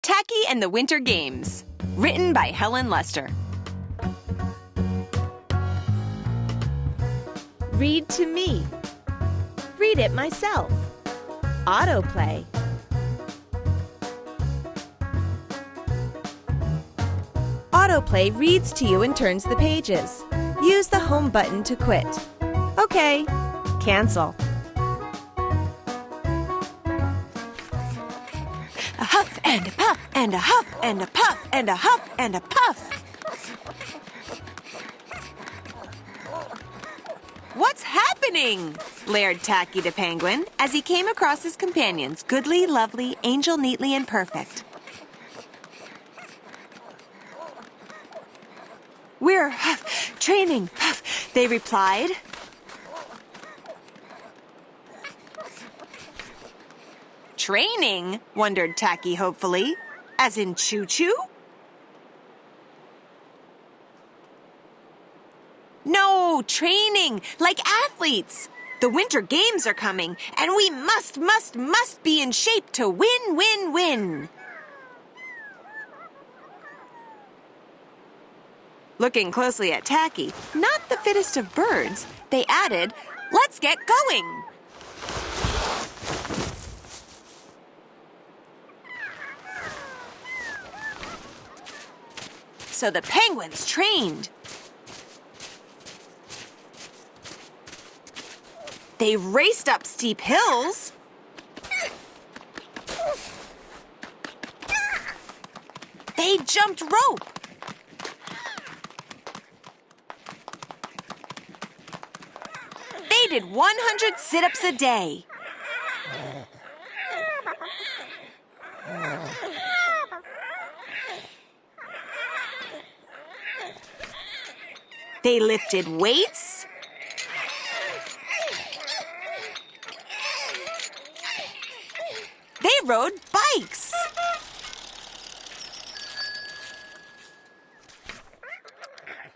Tacky and the Winter Games, written by Helen Lester. Read to me. Read it myself. Autoplay. Autoplay reads to you and turns the pages. Use the home button to quit. Okay, cancel. A huff and a puff and a huff and a puff and a huff and a puff. What's happening? Blared Tacky the penguin as he came across his companions, Goodly, Lovely, Angel, Neatly, and Perfect. We're training, puff, they replied. Training? Wondered Tacky hopefully. As in choo-choo? No, training, like athletes. The Winter Games are coming, and we must be in shape to win. Looking closely at Tacky, not the fittest of birds, they added, "Let's get going." So the penguins trained. They raced up steep hills. They jumped rope. They did 100 sit-ups a day. They lifted weights. They rode bikes.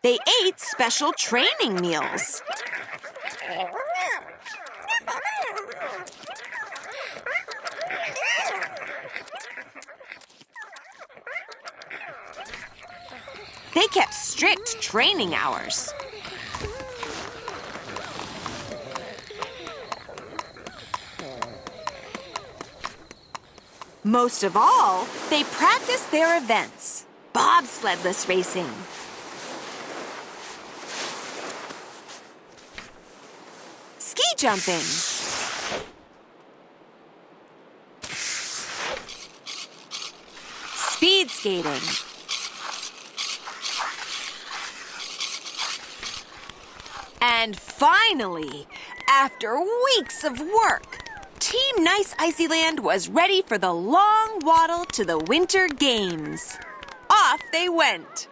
They ate special training meals. They kept strict training hours. Most of all, they practiced their events. Bobsledless racing. Ski jumping. Speed skating. And finally, after weeks of work, Team Nice Icyland was ready for the long waddle to the Winter Games. Off they went.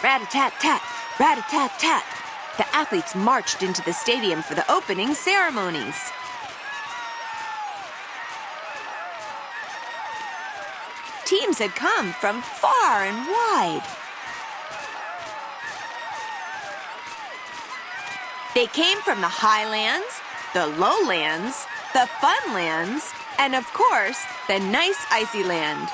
Rat-a-tat-tat, rat-a-tat-tat. The athletes marched into the stadium for the opening ceremonies. Teams had come from far and wide. They came from the highlands, the lowlands, the funlands, and of course, the nice icy land.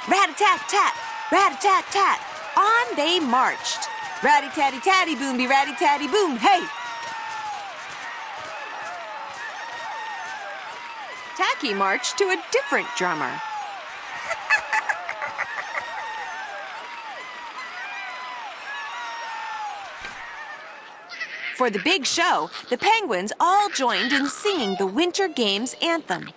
Rat-a-tat-tat, rat-a-tat-tat, on they marched. Ratty-tatty-tatty, boom-be-ratty-tatty-boom, hey! Tacky marched to a different drummer. For the big show, the penguins all joined in singing the Winter Games anthem.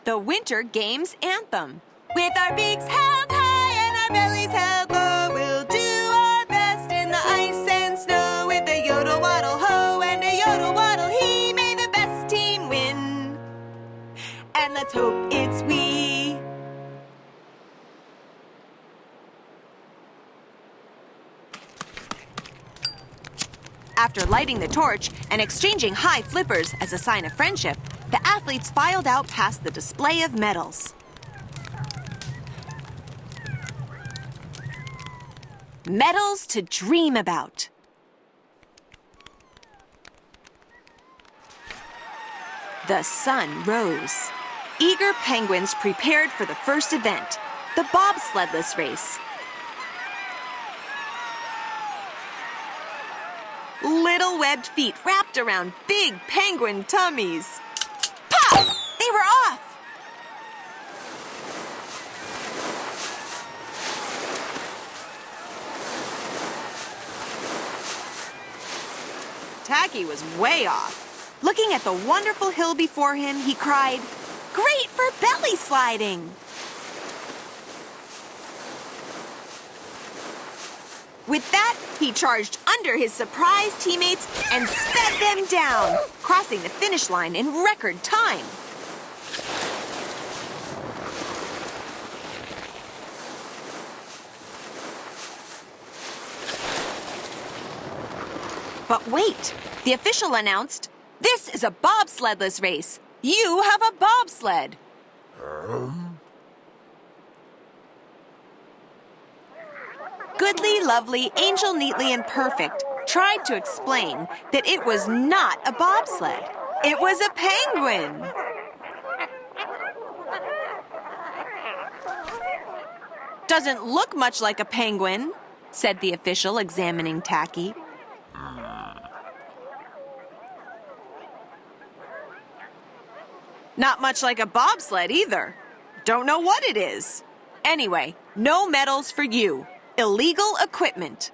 The Winter Games anthem. With our beaks held high and our bellies held low, we'll do our best in the ice and snow. With a yodel waddle ho and a yodel waddle he, may the best team win. And let's hope it's we. After lighting the torch and exchanging high flippers as a sign of friendship, the athletes filed out past the display of medals. Medals to dream about. The sun rose. Eager penguins prepared for the first event, the bobsledless race. Little webbed feet wrapped around big penguin tummies. Pop! They were off! Tacky was way off. Looking at the wonderful hill before him, he cried, "Great for belly sliding!" With that, he charged under his surprised teammates and sped them down, crossing the finish line in record time. But wait, the official announced, "This is a bobsledless race. You have a bobsled." Goodly, lovely, angel, neatly, and perfect tried to explain that it was not a bobsled. It was a penguin. "Doesn't look much like a penguin," said the official, examining Tacky. "Not much like a bobsled either. Don't know what it is. Anyway, no medals for you. Illegal equipment."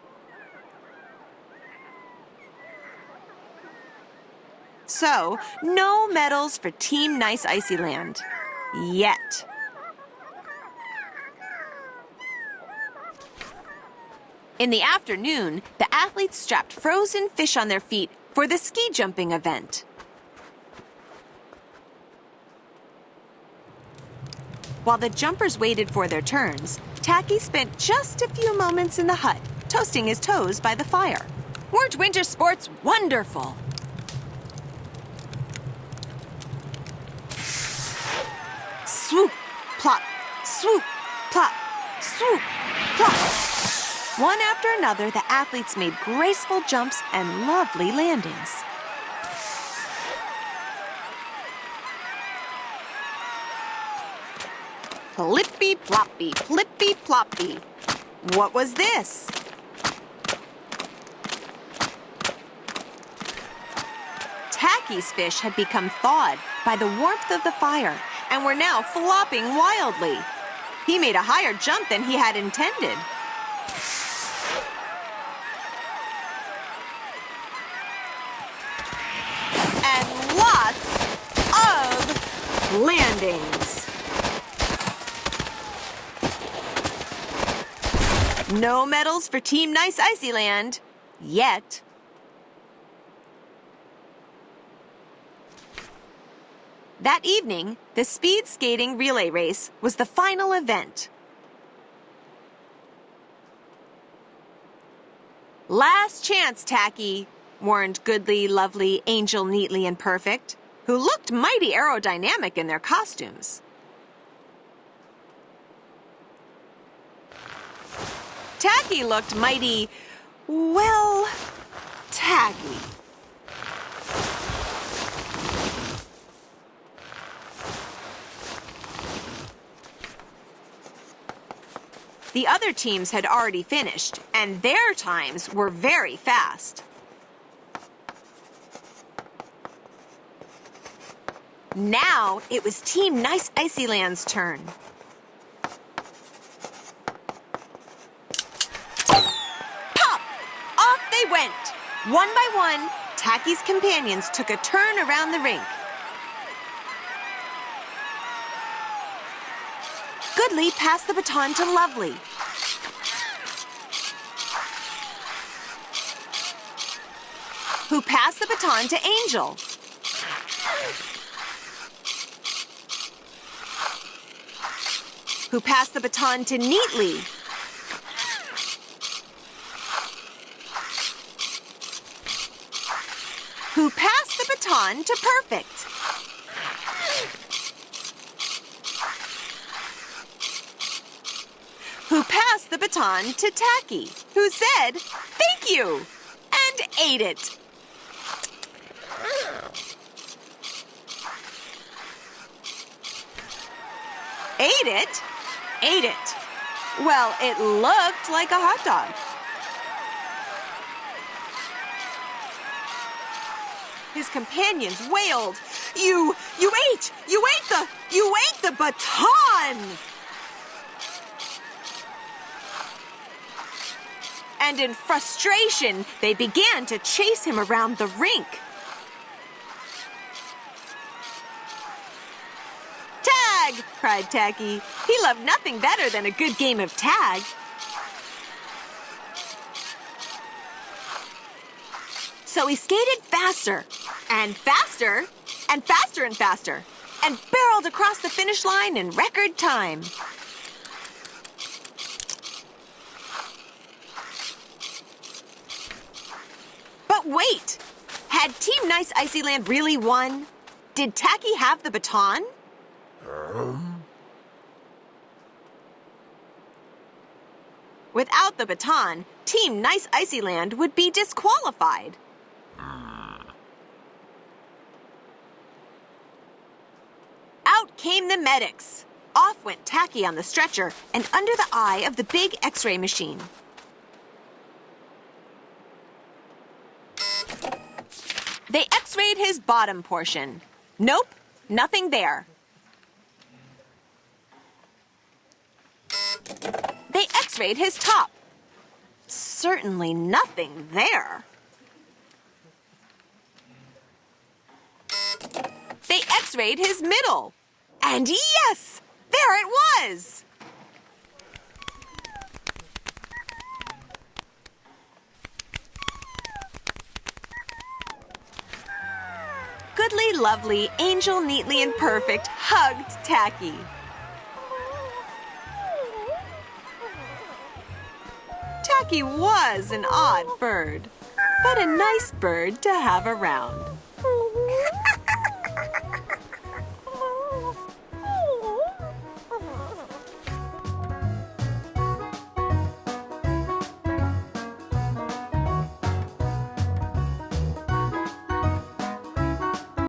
So, no medals for Team Nice Icyland. Yet. In the afternoon, the athletes strapped frozen fish on their feet for the ski jumping event. While the jumpers waited for their turns, Tacky spent just a few moments in the hut, toasting his toes by the fire. Weren't winter sports wonderful? Swoop, plop, swoop, plop, swoop, plop. One after another, the athletes made graceful jumps and lovely landings. Plippy-ploppy, plippy-ploppy. What was this? Tacky's fish had become thawed by the warmth of the fire and were now flopping wildly. He made a higher jump than he had intended. And lots of landings. No medals for Team Nice Icyland. Yet. That evening, the speed skating relay race was the final event. "Last chance, Tacky," warned Goodly, Lovely, Angel, Neatly, and Perfect, who looked mighty aerodynamic in their costumes. Tacky looked mighty, well, taggy. The other teams had already finished, and their times were very fast. Now it was Team Nice Icyland's turn. Pop! Off they went. One by one, Tacky's companions took a turn around the rink. Goodly passed the baton to Lovely. Who passed the baton to Angel. Who passed the baton to Neatly. Who passed the baton to Perfect. Who passed the baton to Tacky, who said, "Thank you," and ate it. Ate it? Ate it. Well, it looked like a hot dog. His companions wailed, You ate the baton!" And in frustration, they began to chase him around the rink. "Tag!" cried Tacky. He loved nothing better than a good game of tag. So he skated faster, and faster, and faster and faster, and barreled across the finish line in record time. But wait! Had Team Nice Icyland really won? Did Tacky have the baton? Without the baton, Team Nice Icyland would be disqualified. Out came the medics. Off went Tacky on the stretcher and under the eye of the big X-ray machine. They X-rayed his bottom portion. Nope, nothing there. They X-rayed his top. Certainly nothing there. They X-rayed his middle. And yes, there it was! Goodly, lovely, angel, neatly, and perfect hugged Tacky. Tacky was an odd bird, but a nice bird to have around.